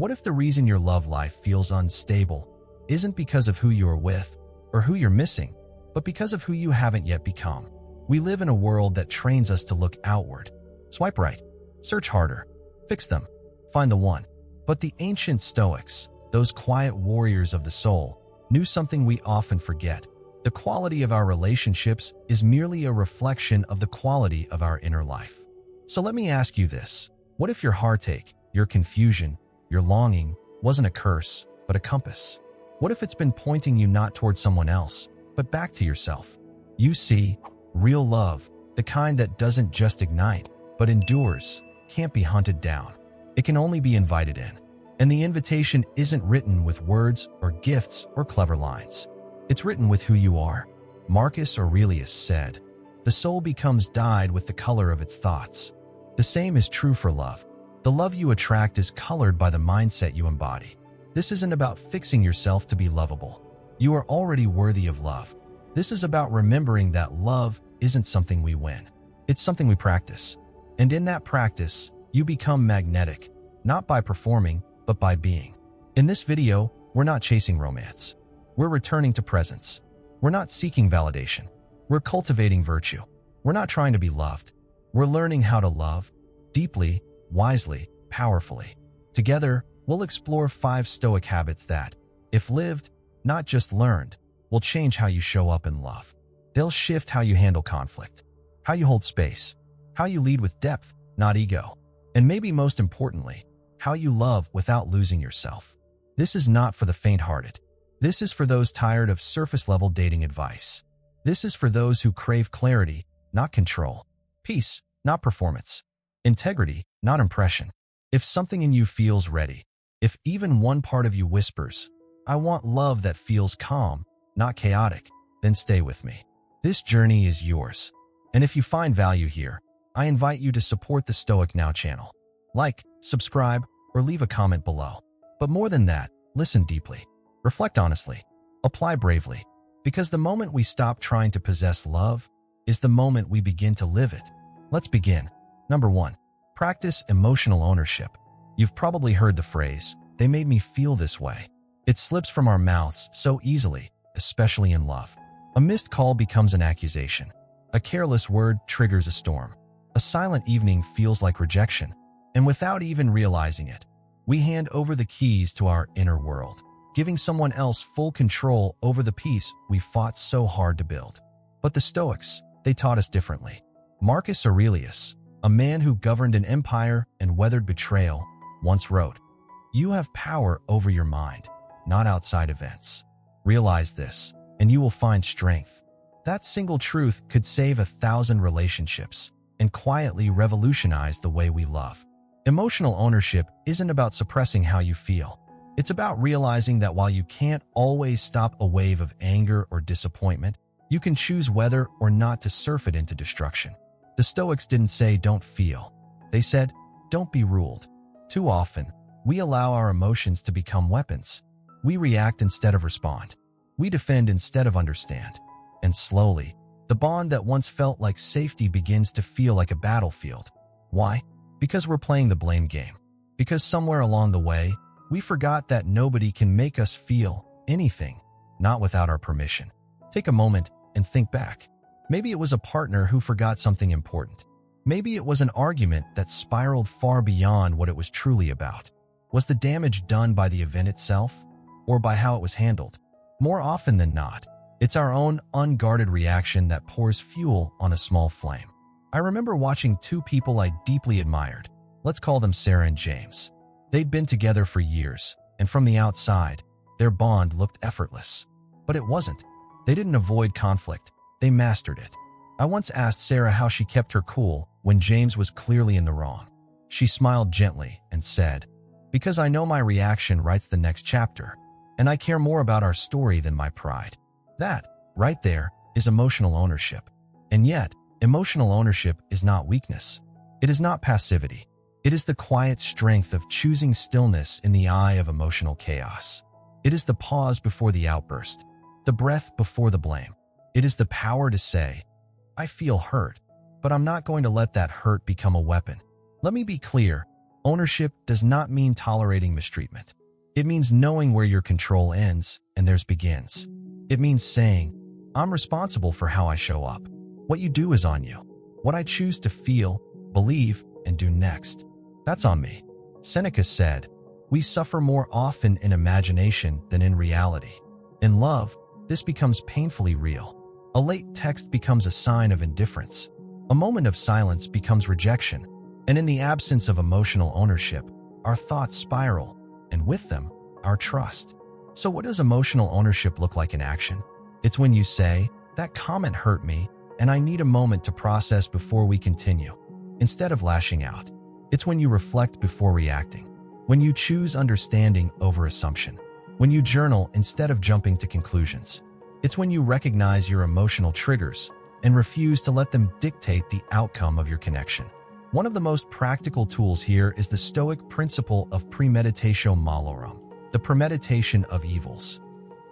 What if the reason your love life feels unstable isn't because of who you are with or who you're missing, but because of who you haven't yet become? We live in a world that trains us to look outward. Swipe right, search harder, fix them, find the one. But the ancient Stoics, those quiet warriors of the soul, knew something we often forget. The quality of our relationships is merely a reflection of the quality of our inner life. So let me ask you this. What if your heartache, your confusion, your longing wasn't a curse, but a compass? What if it's been pointing you not towards someone else, but back to yourself? You see, real love, the kind that doesn't just ignite, but endures, can't be hunted down. It can only be invited in. And the invitation isn't written with words or gifts or clever lines. It's written with who you are. Marcus Aurelius said, "The soul becomes dyed with the color of its thoughts." The same is true for love. The love you attract is colored by the mindset you embody. This isn't about fixing yourself to be lovable. You are already worthy of love. This is about remembering that love isn't something we win. It's something we practice. And in that practice, you become magnetic, not by performing, but by being. In this video, we're not chasing romance. We're returning to presence. We're not seeking validation. We're cultivating virtue. We're not trying to be loved. We're learning how to love deeply, wisely, powerfully. Together, we'll explore 5 Stoic habits that, if lived, not just learned, will change how you show up in love. They'll shift how you handle conflict, how you hold space, how you lead with depth, not ego, and maybe most importantly, how you love without losing yourself. This is not for the faint-hearted. This is for those tired of surface-level dating advice. This is for those who crave clarity, not control. Peace, not performance. Integrity, not impression. If something in you feels ready, if even one part of you whispers, "I want love that feels calm, not chaotic," then stay with me. This journey is yours. And if you find value here, I invite you to support the Stoic Now channel. Like, subscribe, or leave a comment below. But more than that, listen deeply. Reflect honestly. Apply bravely. Because the moment we stop trying to possess love is the moment we begin to live it. Let's begin. Number 1. Practice emotional ownership. You've probably heard the phrase, "They made me feel this way." It slips from our mouths so easily, especially in love. A missed call becomes an accusation. A careless word triggers a storm. A silent evening feels like rejection. And without even realizing it, we hand over the keys to our inner world, giving someone else full control over the peace we fought so hard to build. But the Stoics, they taught us differently. Marcus Aurelius, a man who governed an empire and weathered betrayal, once wrote, "You have power over your mind, not outside events. Realize this, and you will find strength." That single truth could save 1,000 relationships and quietly revolutionize the way we love. Emotional ownership isn't about suppressing how you feel. It's about realizing that while you can't always stop a wave of anger or disappointment, you can choose whether or not to surf it into destruction. The Stoics didn't say don't feel. They said don't be ruled. Too often, we allow our emotions to become weapons. We react instead of respond. We defend instead of understand. And slowly, the bond that once felt like safety begins to feel like a battlefield. Why? Because we're playing the blame game. Because somewhere along the way, we forgot that nobody can make us feel anything, not without our permission. Take a moment and think back. Maybe it was a partner who forgot something important. Maybe it was an argument that spiraled far beyond what it was truly about. Was the damage done by the event itself, or by how it was handled? More often than not, it's our own unguarded reaction that pours fuel on a small flame. I remember watching 2 people I deeply admired. Let's call them Sarah and James. They'd been together for years, and from the outside, their bond looked effortless. But it wasn't. They didn't avoid conflict. They mastered it. I once asked Sarah how she kept her cool when James was clearly in the wrong. She smiled gently and said, "Because I know my reaction writes the next chapter, and I care more about our story than my pride." That, right there, is emotional ownership. And yet, emotional ownership is not weakness. It is not passivity. It is the quiet strength of choosing stillness in the eye of emotional chaos. It is the pause before the outburst, the breath before the blame. It is the power to say, "I feel hurt, but I'm not going to let that hurt become a weapon." Let me be clear. Ownership does not mean tolerating mistreatment. It means knowing where your control ends and theirs begins. It means saying, I'm responsible for how I show up. What you do is on you. What I choose to feel, believe, and do next, that's on me. Seneca said, we suffer more often in imagination than in reality. In love, this becomes painfully real. A late text becomes a sign of indifference. A moment of silence becomes rejection. And in the absence of emotional ownership, our thoughts spiral, and with them, our trust. So what does emotional ownership look like in action? It's when you say, that comment hurt me, and I need a moment to process before we continue, instead of lashing out. It's when you reflect before reacting, when you choose understanding over assumption, when you journal instead of jumping to conclusions. It's when you recognize your emotional triggers and refuse to let them dictate the outcome of your connection. One of the most practical tools here is the Stoic principle of premeditatio malorum, the premeditation of evils.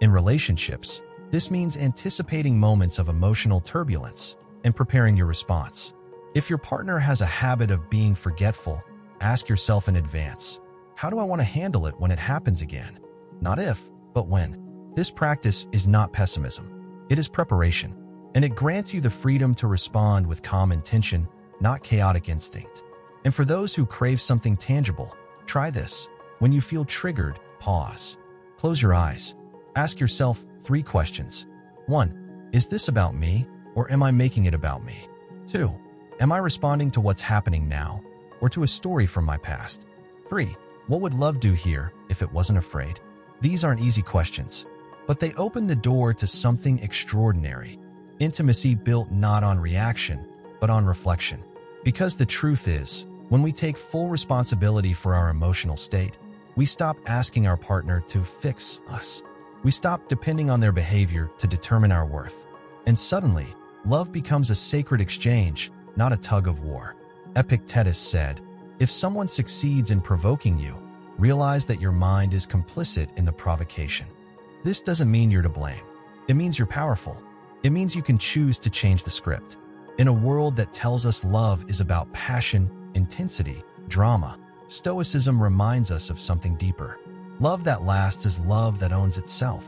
In relationships, this means anticipating moments of emotional turbulence and preparing your response. If your partner has a habit of being forgetful, ask yourself in advance, how do I want to handle it when it happens again? Not if, but when. This practice is not pessimism. It is preparation, and it grants you the freedom to respond with calm intention, not chaotic instinct. And for those who crave something tangible, try this. When you feel triggered, pause. Close your eyes. Ask yourself 3 questions. 1. Is this about me, or am I making it about me? 2. Am I responding to what's happening now, or to a story from my past? 3. What would love do here if it wasn't afraid? These aren't easy questions, but they open the door to something extraordinary. Intimacy built not on reaction, but on reflection. Because the truth is, when we take full responsibility for our emotional state, we stop asking our partner to fix us. We stop depending on their behavior to determine our worth. And suddenly, love becomes a sacred exchange, not a tug of war. Epictetus said, if someone succeeds in provoking you, realize that your mind is complicit in the provocation. This doesn't mean you're to blame. It means you're powerful. It means you can choose to change the script. In a world that tells us love is about passion, intensity, drama, Stoicism reminds us of something deeper. Love that lasts is love that owns itself,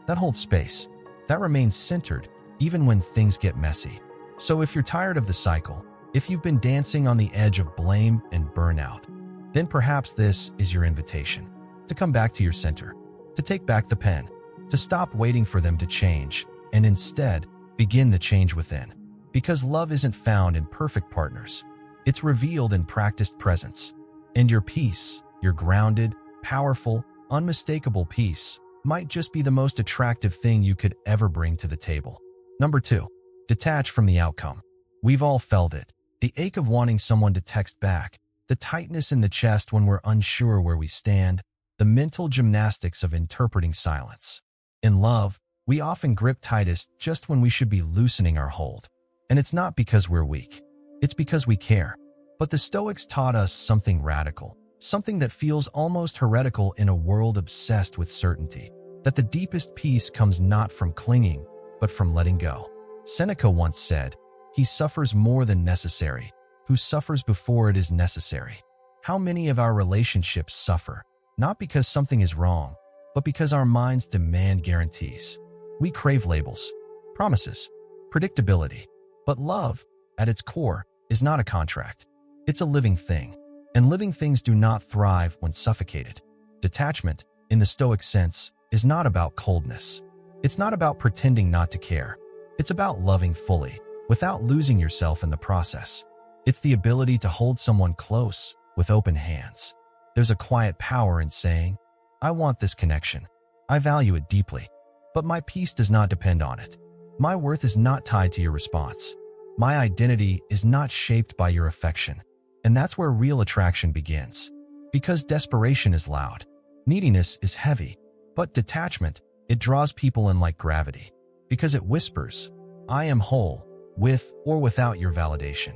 that holds space, that remains centered even when things get messy. So if you're tired of the cycle, if you've been dancing on the edge of blame and burnout, then perhaps this is your invitation to come back to your center, to take back the pen, to stop waiting for them to change, and instead begin the change within. Because love isn't found in perfect partners. It's revealed in practiced presence. And your peace, your grounded, powerful, unmistakable peace, might just be the most attractive thing you could ever bring to the table. Number 2, detach from the outcome. We've all felt it. The ache of wanting someone to text back, the tightness in the chest when we're unsure where we stand, the mental gymnastics of interpreting silence. In love, we often grip tightest just when we should be loosening our hold. And it's not because we're weak. It's because we care. But the Stoics taught us something radical, something that feels almost heretical in a world obsessed with certainty, that the deepest peace comes not from clinging, but from letting go. Seneca once said, he suffers more than necessary, who suffers before it is necessary. How many of our relationships suffer, not because something is wrong, but because our minds demand guarantees. We crave labels, promises, predictability. But love, at its core, is not a contract. It's a living thing, and living things do not thrive when suffocated. Detachment, in the Stoic sense, is not about coldness. It's not about pretending not to care. It's about loving fully, without losing yourself in the process. It's the ability to hold someone close with open hands. There's a quiet power in saying, I want this connection. I value it deeply, but my peace does not depend on it. My worth is not tied to your response. My identity is not shaped by your affection. And that's where real attraction begins. Because desperation is loud, neediness is heavy, but detachment, it draws people in like gravity. Because it whispers, I am whole, with or without your validation.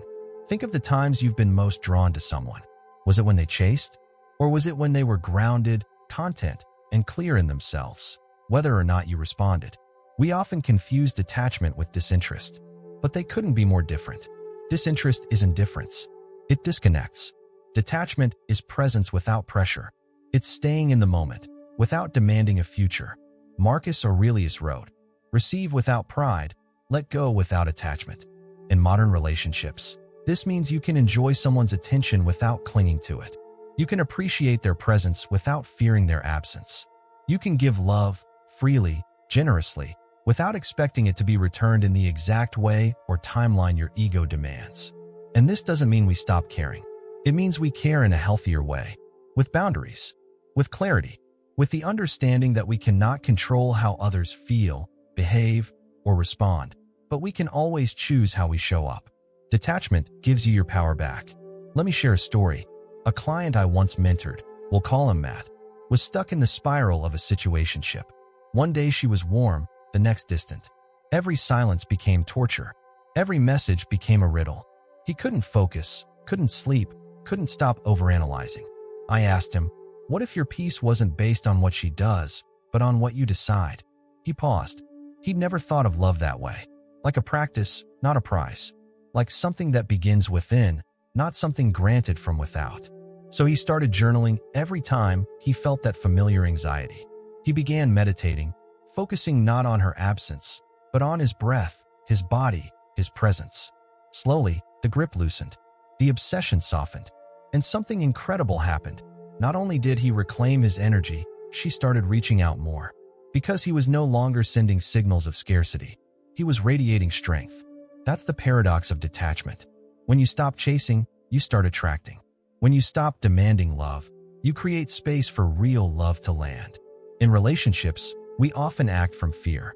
Think of the times you've been most drawn to someone. Was it when they chased? Or was it when they were grounded, content, and clear in themselves, whether or not you responded? We often confuse detachment with disinterest, but they couldn't be more different. Disinterest is indifference. It disconnects. Detachment is presence without pressure. It's staying in the moment, without demanding a future. Marcus Aurelius wrote, "Receive without pride, let go without attachment." In modern relationships, this means you can enjoy someone's attention without clinging to it. You can appreciate their presence without fearing their absence. You can give love freely, generously, without expecting it to be returned in the exact way or timeline your ego demands. And this doesn't mean we stop caring. It means we care in a healthier way, with boundaries, with clarity, with the understanding that we cannot control how others feel, behave, or respond, but we can always choose how we show up. Detachment gives you your power back. Let me share a story. A client I once mentored, we'll call him Matt, was stuck in the spiral of a situationship. One day she was warm, the next distant. Every silence became torture. Every message became a riddle. He couldn't focus, couldn't sleep, couldn't stop overanalyzing. I asked him, "What if your peace wasn't based on what she does, but on what you decide?" He paused. He'd never thought of love that way. Like a practice, not a prize. Like something that begins within, not something granted from without. So he started journaling every time he felt that familiar anxiety. He began meditating, focusing not on her absence, but on his breath, his body, his presence. Slowly, the grip loosened. The obsession softened. And something incredible happened. Not only did he reclaim his energy, she started reaching out more. Because he was no longer sending signals of scarcity. He was radiating strength. That's the paradox of detachment. When you stop chasing, you start attracting. When you stop demanding love, you create space for real love to land. In relationships, we often act from fear.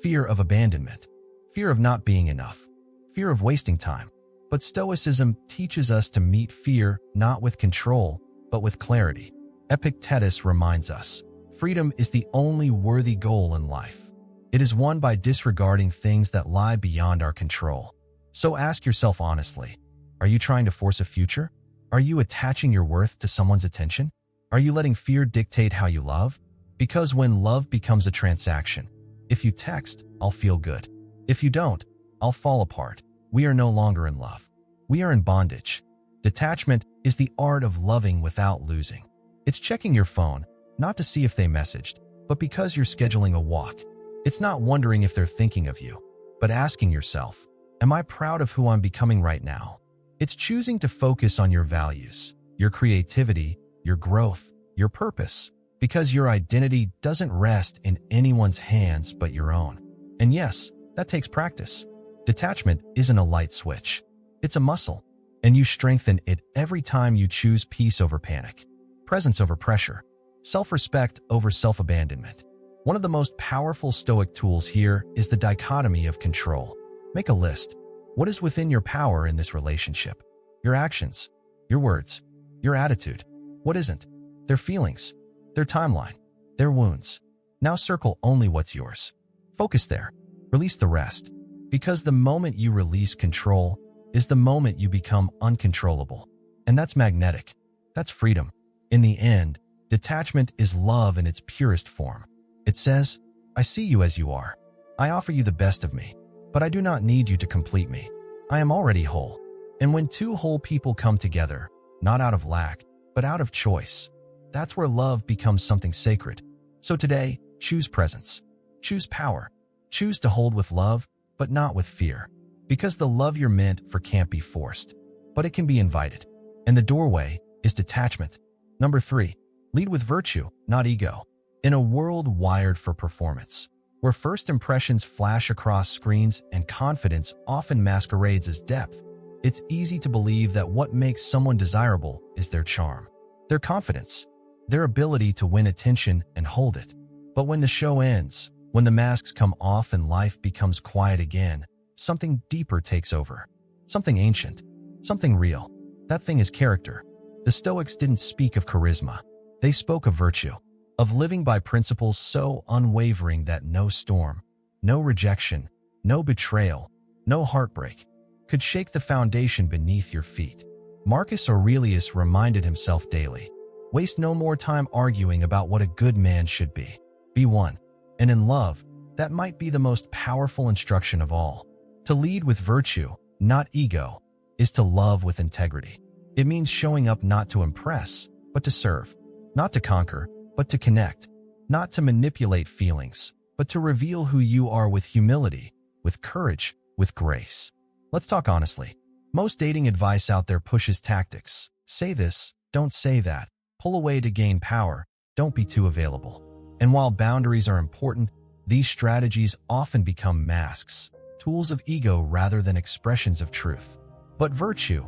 Fear of abandonment. Fear of not being enough. Fear of wasting time. But Stoicism teaches us to meet fear not with control, but with clarity. Epictetus reminds us, freedom is the only worthy goal in life. It is won by disregarding things that lie beyond our control. So ask yourself honestly, are you trying to force a future? Are you attaching your worth to someone's attention? Are you letting fear dictate how you love? Because when love becomes a transaction, if you text, I'll feel good. If you don't, I'll fall apart. We are no longer in love. We are in bondage. Detachment is the art of loving without losing. It's checking your phone, not to see if they messaged, but because you're scheduling a walk. It's not wondering if they're thinking of you, but asking yourself, am I proud of who I'm becoming right now? It's choosing to focus on your values, your creativity, your growth, your purpose, because your identity doesn't rest in anyone's hands but your own. And yes, that takes practice. Detachment isn't a light switch. It's a muscle, and you strengthen it every time you choose peace over panic, presence over pressure, self-respect over self-abandonment. One of the most powerful Stoic tools here is the dichotomy of control. Make a list. What is within your power in this relationship? Your actions, your words, your attitude. What isn't? Their feelings, their timeline, their wounds. Now circle only what's yours. Focus there. Release the rest. Because the moment you release control is the moment you become uncontrollable. And that's magnetic. That's freedom. In the end, detachment is love in its purest form. It says, I see you as you are. I offer you the best of me, but I do not need you to complete me. I am already whole. And when two whole people come together, not out of lack, but out of choice, that's where love becomes something sacred. So today, choose presence. Choose power. Choose to hold with love, but not with fear. Because the love you're meant for can't be forced, but it can be invited. And the doorway is detachment. Number 3, lead with virtue, not ego. In a world wired for performance, where first impressions flash across screens and confidence often masquerades as depth, it's easy to believe that what makes someone desirable is their charm, their confidence, their ability to win attention and hold it. But when the show ends, when the masks come off and life becomes quiet again, something deeper takes over. Something ancient, something real. That thing is character. The Stoics didn't speak of charisma. They spoke of virtue, of living by principles so unwavering that no storm, no rejection, no betrayal, no heartbreak could shake the foundation beneath your feet. Marcus Aurelius reminded himself daily, waste no more time arguing about what a good man should be. Be one. And in love, that might be the most powerful instruction of all. To lead with virtue, not ego, is to love with integrity. It means showing up not to impress, but to serve, not to conquer, but to connect, not to manipulate feelings, but to reveal who you are with humility, with courage, with grace. Let's talk honestly. Most dating advice out there pushes tactics. Say this, don't say that. Pull away to gain power. Don't be too available. And while boundaries are important, these strategies often become masks, tools of ego rather than expressions of truth. But virtue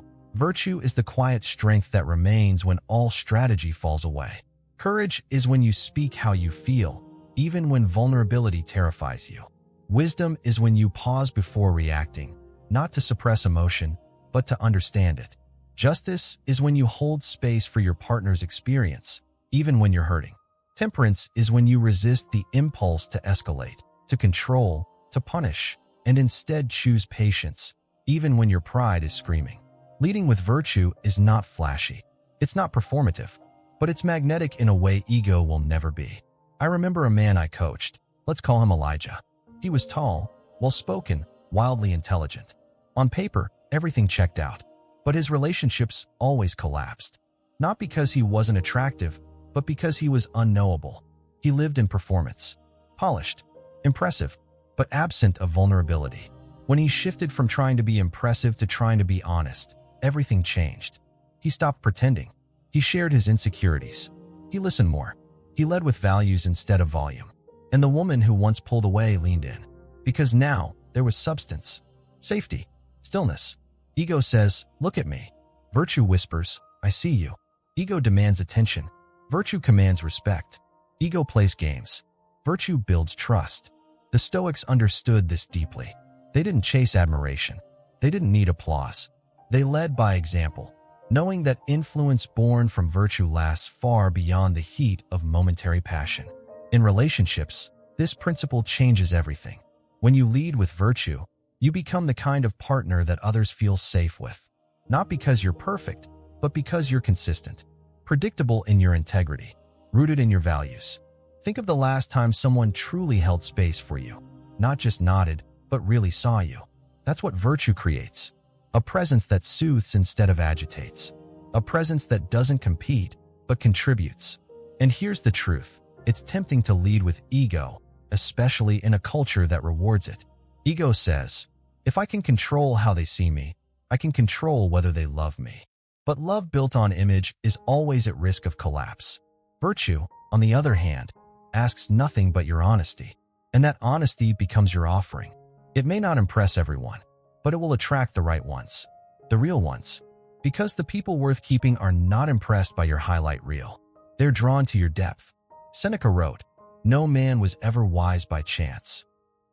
is the quiet strength that remains when all strategy falls away. Courage is when you speak how you feel, even when vulnerability terrifies you. Wisdom is when you pause before reacting, not to suppress emotion, but to understand it. Justice is when you hold space for your partner's experience, even when you're hurting. Temperance is when you resist the impulse to escalate, to control, to punish, and instead choose patience, even when your pride is screaming. Leading with virtue is not flashy. It's not performative, but it's magnetic in a way ego will never be. I remember a man I coached. Let's call him Elijah. He was tall, well-spoken, wildly intelligent. On paper, everything checked out, but his relationships always collapsed. Not because he wasn't attractive, but because he was unknowable. He lived in performance. Polished, impressive, but absent of vulnerability. When he shifted from trying to be impressive to trying to be honest, everything changed. He stopped pretending. He shared his insecurities. He listened more. He led with values instead of volume. And the woman who once pulled away leaned in. Because now there was substance, safety, stillness. Ego says, look at me. Virtue whispers, I see you. Ego demands attention. Virtue commands respect. Ego plays games. Virtue builds trust. The Stoics understood this deeply. They didn't chase admiration. They didn't need applause. They led by example, knowing that influence born from virtue lasts far beyond the heat of momentary passion. In relationships, this principle changes everything. When you lead with virtue, you become the kind of partner that others feel safe with. Not because you're perfect, but because you're consistent. Predictable in your integrity, rooted in your values. Think of the last time someone truly held space for you. Not just nodded, but really saw you. That's what virtue creates. A presence that soothes instead of agitates. A presence that doesn't compete, but contributes. And here's the truth. It's tempting to lead with ego, especially in a culture that rewards it. Ego says, if I can control how they see me, I can control whether they love me. But love built on image is always at risk of collapse. Virtue, on the other hand, asks nothing but your honesty. And that honesty becomes your offering. It may not impress everyone, but it will attract the right ones. The real ones. Because the people worth keeping are not impressed by your highlight reel. They're drawn to your depth. Seneca wrote, no man was ever wise by chance.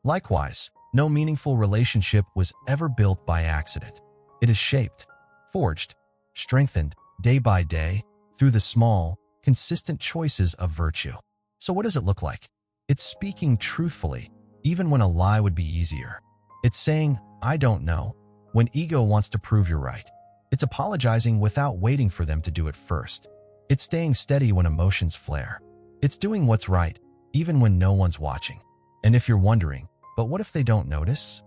Likewise, no meaningful relationship was ever built by accident. It is shaped, forged, strengthened, day by day, through the small, consistent choices of virtue. So what does it look like? It's speaking truthfully, even when a lie would be easier. It's saying, I don't know, when ego wants to prove you're right. It's apologizing without waiting for them to do it first. It's staying steady when emotions flare. It's doing what's right, even when no one's watching. And if you're wondering, but what if they don't notice?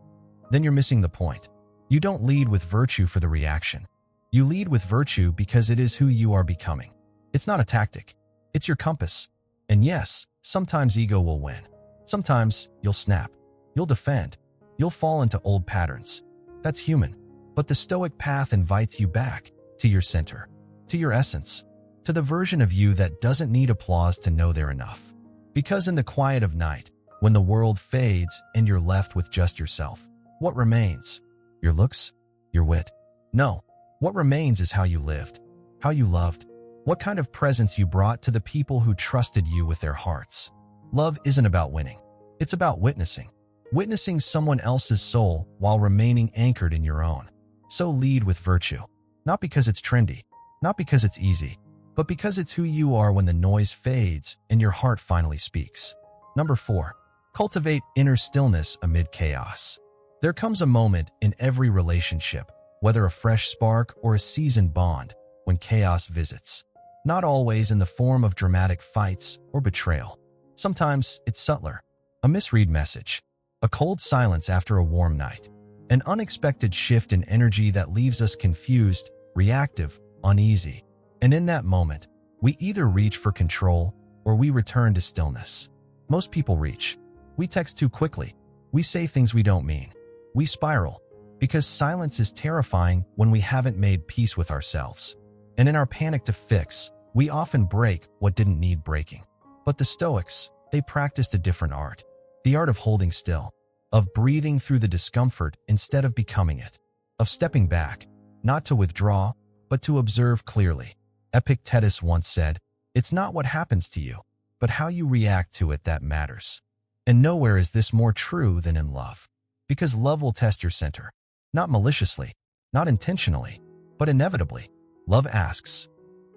Then you're missing the point. You don't lead with virtue for the reaction. You lead with virtue because it is who you are becoming. It's not a tactic. It's your compass. And yes, sometimes ego will win. Sometimes you'll snap. You'll defend. You'll fall into old patterns. That's human. But the Stoic path invites you back to your center, to your essence, to the version of you that doesn't need applause to know they're enough. Because in the quiet of night, when the world fades and you're left with just yourself, what remains? Your looks? Your wit? No. What remains is how you lived, how you loved, what kind of presence you brought to the people who trusted you with their hearts. Love isn't about winning. It's about witnessing. Witnessing someone else's soul while remaining anchored in your own. So lead with virtue. Not because it's trendy, not because it's easy, but because it's who you are when the noise fades and your heart finally speaks. Number 4. Cultivate inner stillness amid chaos. There comes a moment in every relationship, whether a fresh spark or a seasoned bond, when chaos visits. Not always in the form of dramatic fights or betrayal. Sometimes it's subtler. A misread message, a cold silence after a warm night, an unexpected shift in energy that leaves us confused, reactive, uneasy. And in that moment, we either reach for control or we return to stillness. Most people reach. We text too quickly. We say things we don't mean. We spiral because silence is terrifying when we haven't made peace with ourselves. And in our panic to fix, we often break what didn't need breaking. But the Stoics, they practiced a different art. The art of holding still, of breathing through the discomfort instead of becoming it, of stepping back, not to withdraw, but to observe clearly. Epictetus once said, "It's not what happens to you, but how you react to it that matters." And nowhere is this more true than in love. Because love will test your center. Not maliciously, not intentionally, but inevitably. Love asks,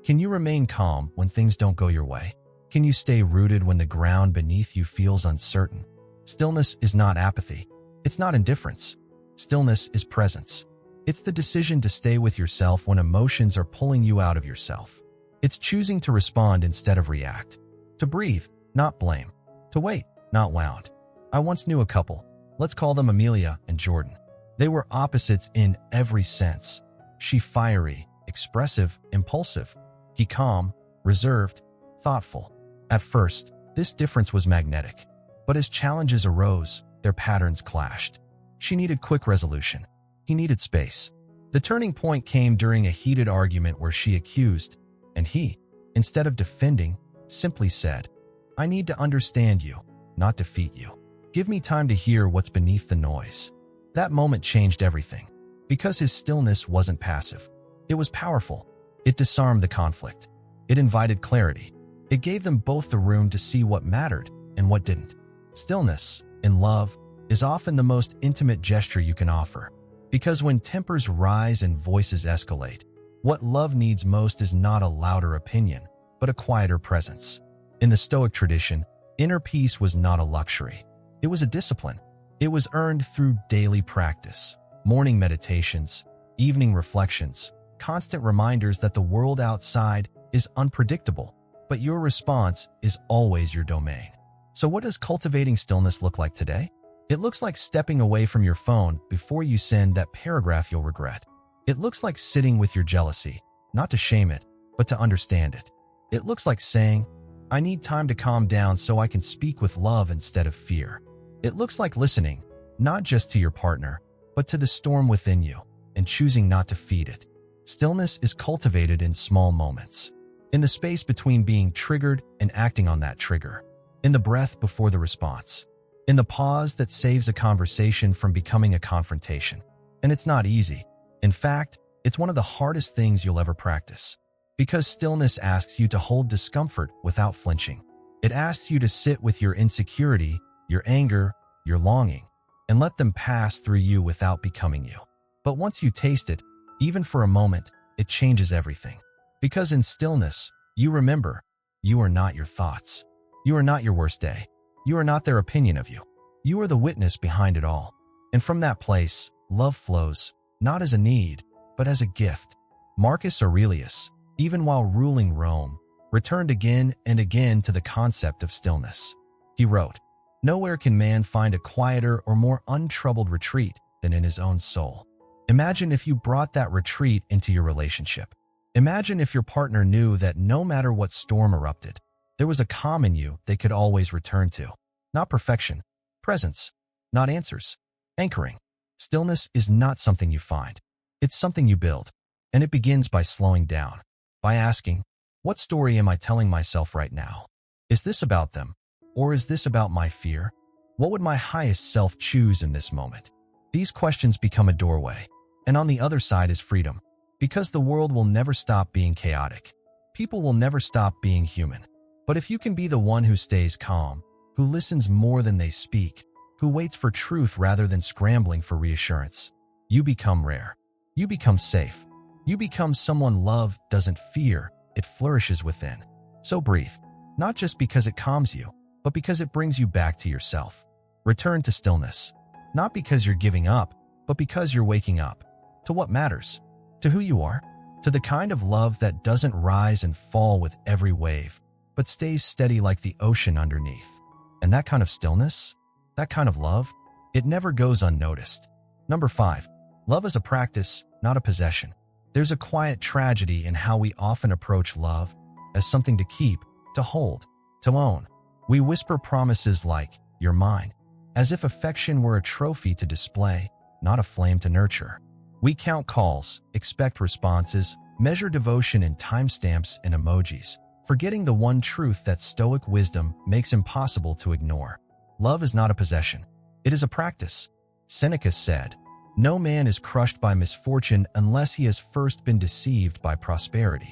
can you remain calm when things don't go your way? Can you stay rooted when the ground beneath you feels uncertain? Stillness is not apathy. It's not indifference. Stillness is presence. It's the decision to stay with yourself when emotions are pulling you out of yourself. It's choosing to respond instead of react. To breathe, not blame. To wait, not wound. I once knew a couple. Let's call them Amelia and Jordan. They were opposites in every sense. She fiery, expressive, impulsive. He calm, reserved, thoughtful. At first, this difference was magnetic. But as challenges arose, their patterns clashed. She needed quick resolution. He needed space. The turning point came during a heated argument where she accused, and he, instead of defending, simply said, "I need to understand you, not defeat you. Give me time to hear what's beneath the noise." That moment changed everything. Because his stillness wasn't passive. It was powerful. It disarmed the conflict. It invited clarity. It gave them both the room to see what mattered and what didn't. Stillness, in love, is often the most intimate gesture you can offer. Because when tempers rise and voices escalate, what love needs most is not a louder opinion, but a quieter presence. In the Stoic tradition, inner peace was not a luxury. It was a discipline. It was earned through daily practice, morning meditations, evening reflections, constant reminders that the world outside is unpredictable, but your response is always your domain. So what does cultivating stillness look like today? It looks like stepping away from your phone before you send that paragraph you'll regret. It looks like sitting with your jealousy, not to shame it, but to understand it. It looks like saying, "I need time to calm down so I can speak with love instead of fear." It looks like listening, not just to your partner, but to the storm within you, and choosing not to feed it. Stillness is cultivated in small moments. In the space between being triggered and acting on that trigger. In the breath before the response. In the pause that saves a conversation from becoming a confrontation. And it's not easy. In fact, it's one of the hardest things you'll ever practice. Because stillness asks you to hold discomfort without flinching. It asks you to sit with your insecurity, your anger, your longing, and let them pass through you without becoming you. But once you taste it, even for a moment, it changes everything. Because in stillness, you remember, you are not your thoughts. You are not your worst day. You are not their opinion of you. You are the witness behind it all. And from that place, love flows, not as a need, but as a gift. Marcus Aurelius, even while ruling Rome, returned again and again to the concept of stillness. He wrote, "Nowhere can man find a quieter or more untroubled retreat than in his own soul." Imagine if you brought that retreat into your relationship. Imagine if your partner knew that no matter what storm erupted, there was a calm in you they could always return to. Not perfection, presence, not answers, anchoring. Stillness is not something you find. It's something you build. And it begins by slowing down, by asking, what story am I telling myself right now? Is this about them? Or is this about my fear? What would my highest self choose in this moment? These questions become a doorway. And on the other side is freedom. Because the world will never stop being chaotic. People will never stop being human. But if you can be the one who stays calm, who listens more than they speak, who waits for truth rather than scrambling for reassurance, you become rare. You become safe. You become someone love doesn't fear, it flourishes within. So breathe, not just because it calms you, but because it brings you back to yourself. Return to stillness, not because you're giving up, but because you're waking up. To what matters, to who you are, to the kind of love that doesn't rise and fall with every wave, but stays steady like the ocean underneath. And that kind of stillness, that kind of love, it never goes unnoticed. Number 5, love is a practice, not a possession. There's a quiet tragedy in how we often approach love as something to keep, to hold, to own. We whisper promises like, "You're mine," as if affection were a trophy to display, not a flame to nurture. We count calls, expect responses, measure devotion in timestamps and emojis, forgetting the one truth that Stoic wisdom makes impossible to ignore. Love is not a possession. It is a practice. Seneca said, "No man is crushed by misfortune unless he has first been deceived by prosperity."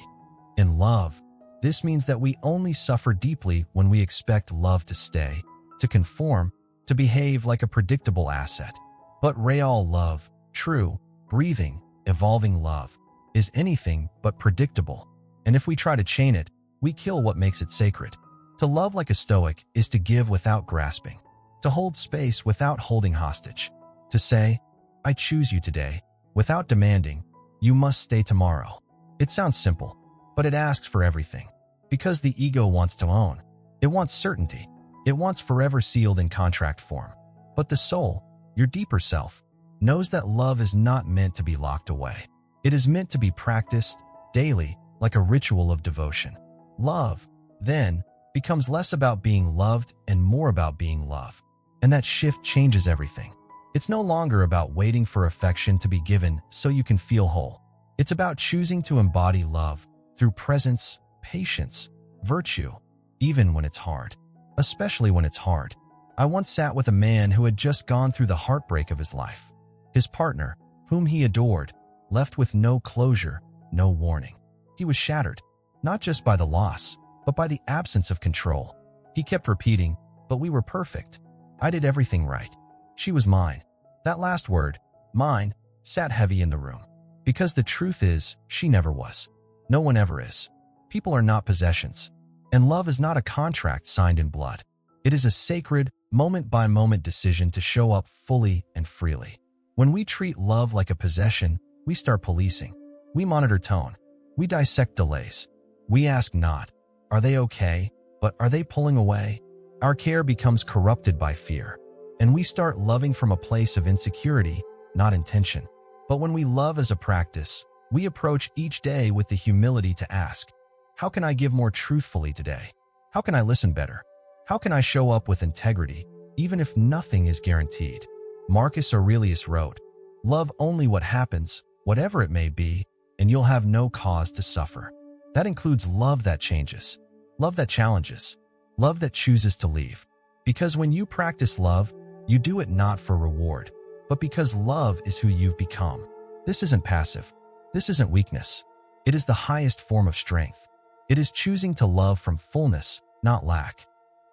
In love, this means that we only suffer deeply when we expect love to stay, to conform, to behave like a predictable asset. But real love, true, breathing, evolving love, is anything but predictable. And if we try to chain it, we kill what makes it sacred. To love like a Stoic is to give without grasping, to hold space without holding hostage, to say, "I choose you today," without demanding, "You must stay tomorrow." It sounds simple, but it asks for everything. Because the ego wants to own. It wants certainty. It wants forever sealed in contract form. But the soul, your deeper self, knows that love is not meant to be locked away. It is meant to be practiced daily, like a ritual of devotion. Love, then, becomes less about being loved and more about being loved. And that shift changes everything. It's no longer about waiting for affection to be given so you can feel whole. It's about choosing to embody love through presence, patience, virtue, even when it's hard. Especially when it's hard. I once sat with a man who had just gone through the heartbreak of his life. His partner, whom he adored, left with no closure, no warning. He was shattered, not just by the loss, but by the absence of control. He kept repeating, "But we were perfect. I did everything right. She was mine." That last word, mine, sat heavy in the room. Because the truth is, she never was. No one ever is. People are not possessions. And love is not a contract signed in blood. It is a sacred, moment-by-moment decision to show up fully and freely. When we treat love like a possession, we start policing. We monitor tone. We dissect delays. We ask not, "Are they okay?" but "Are they pulling away?" Our care becomes corrupted by fear. And we start loving from a place of insecurity, not intention. But when we love as a practice, we approach each day with the humility to ask, "How can I give more truthfully today? How can I listen better? How can I show up with integrity, even if nothing is guaranteed?" Marcus Aurelius wrote, "Love only what happens, whatever it may be, and you'll have no cause to suffer." That includes love that changes, love that challenges, love that chooses to leave. Because when you practice love, you do it not for reward, but because love is who you've become. This isn't passive. This isn't weakness. It is the highest form of strength. It is choosing to love from fullness, not lack.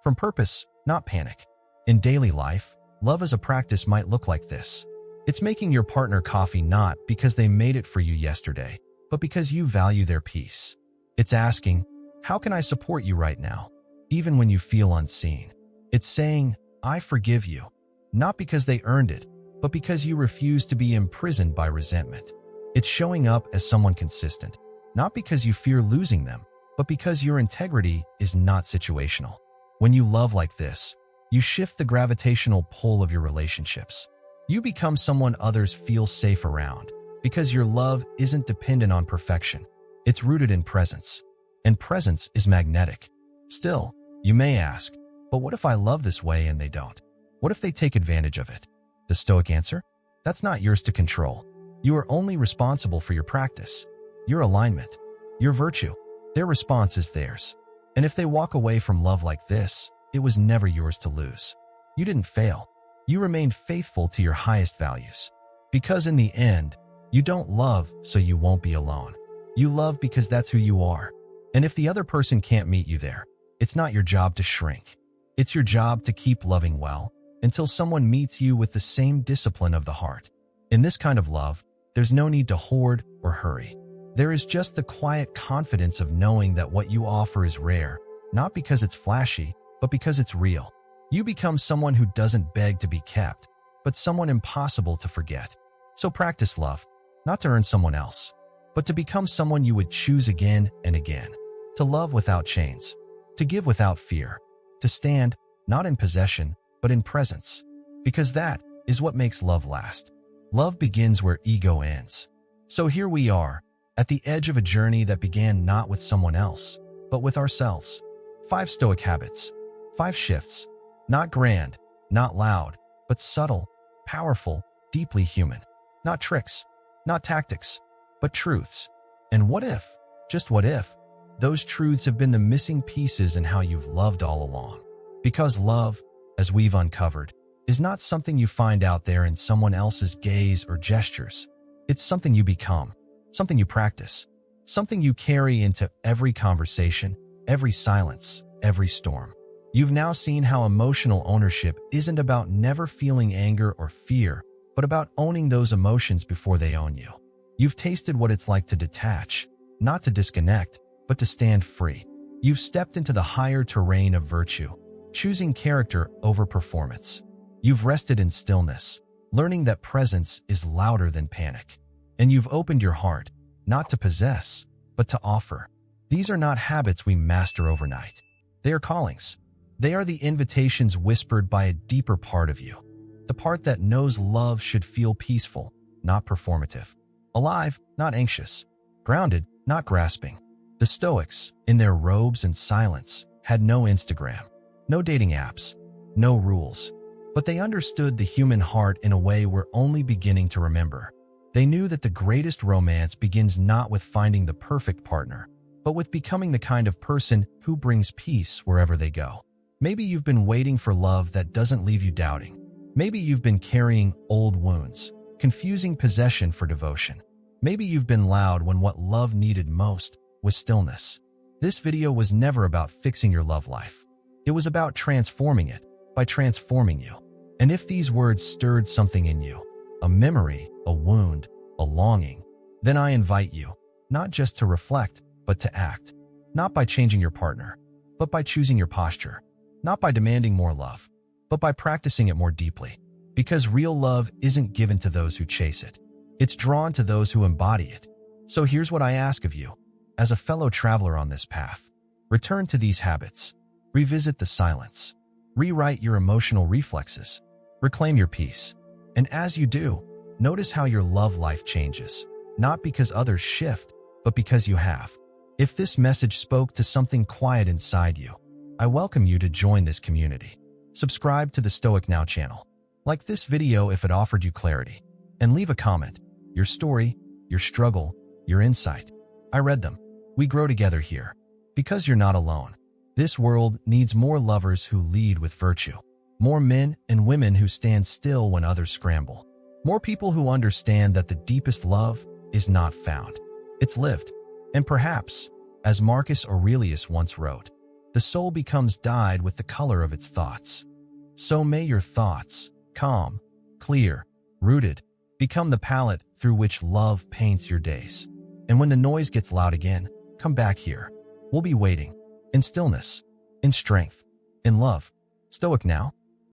From purpose, not panic. In daily life, love as a practice might look like this. It's making your partner coffee not because they made it for you yesterday, but because you value their peace. It's asking, "How can I support you right now?" even when you feel unseen. It's saying, "I forgive you," not because they earned it, but because you refuse to be imprisoned by resentment. It's showing up as someone consistent, not because you fear losing them, but because your integrity is not situational. When you love like this, you shift the gravitational pull of your relationships. You become someone others feel safe around, because your love isn't dependent on perfection. It's rooted in presence, and presence is magnetic. Still, you may ask, "But what if I love this way and they don't? What if they take advantage of it?" The Stoic answer? That's not yours to control. You are only responsible for your practice, your alignment, your virtue. Their response is theirs. And if they walk away from love like this, it was never yours to lose. You didn't fail. You remained faithful to your highest values. Because in the end, you don't love so you won't be alone. You love because that's who you are. And if the other person can't meet you there, it's not your job to shrink. It's your job to keep loving well until someone meets you with the same discipline of the heart. In this kind of love, there's no need to hoard or hurry. There is just the quiet confidence of knowing that what you offer is rare, not because it's flashy, but because it's real. You become someone who doesn't beg to be kept, but someone impossible to forget. So practice love, not to earn someone else, but to become someone you would choose again and again. To love without chains, to give without fear, to stand, not in possession, but in presence. Because that is what makes love last. Love begins where ego ends. So here we are, at the edge of a journey that began not with someone else, but with ourselves. 5 Stoic habits. 5 shifts. Not grand, not loud, but subtle, powerful, deeply human. Not tricks, not tactics, but truths. And what if, just what if, those truths have been the missing pieces in how you've loved all along? Because love, as we've uncovered, is not something you find out there in someone else's gaze or gestures. It's something you become, something you practice, something you carry into every conversation, every silence, every storm. You've now seen how emotional ownership isn't about never feeling anger or fear, but about owning those emotions before they own you. You've tasted what it's like to detach, not to disconnect, but to stand free. You've stepped into the higher terrain of virtue, choosing character over performance. You've rested in stillness, learning that presence is louder than panic. And you've opened your heart, not to possess, but to offer. These are not habits we master overnight. They are callings. They are the invitations whispered by a deeper part of you, the part that knows love should feel peaceful, not performative, alive, not anxious, grounded, not grasping. The Stoics, in their robes and silence, had no Instagram, no dating apps, no rules, but they understood the human heart in a way we're only beginning to remember. They knew that the greatest romance begins not with finding the perfect partner, but with becoming the kind of person who brings peace wherever they go. Maybe you've been waiting for love that doesn't leave you doubting. Maybe you've been carrying old wounds, confusing possession for devotion. Maybe you've been loud when what love needed most was stillness. This video was never about fixing your love life. It was about transforming it by transforming you. And if these words stirred something in you, a memory, a wound, a longing, then I invite you, not just to reflect, but to act. Not by changing your partner, but by choosing your posture. Not by demanding more love, but by practicing it more deeply. Because real love isn't given to those who chase it. It's drawn to those who embody it. So here's what I ask of you. As a fellow traveler on this path, return to these habits. Revisit the silence. Rewrite your emotional reflexes. Reclaim your peace. And as you do, notice how your love life changes. Not because others shift, but because you have. If this message spoke to something quiet inside you, I welcome you to join this community. Subscribe to the Stoic Now channel. Like this video if it offered you clarity. And leave a comment. Your story, your struggle, your insight. I read them. We grow together here. Because you're not alone. This world needs more lovers who lead with virtue. More men and women who stand still when others scramble. More people who understand that the deepest love is not found. It's lived. And perhaps, as Marcus Aurelius once wrote, the soul becomes dyed with the color of its thoughts. So may your thoughts, calm, clear, rooted, become the palette through which love paints your days. And when the noise gets loud again, come back here. We'll be waiting. In stillness, in strength, in love. Stoic Now.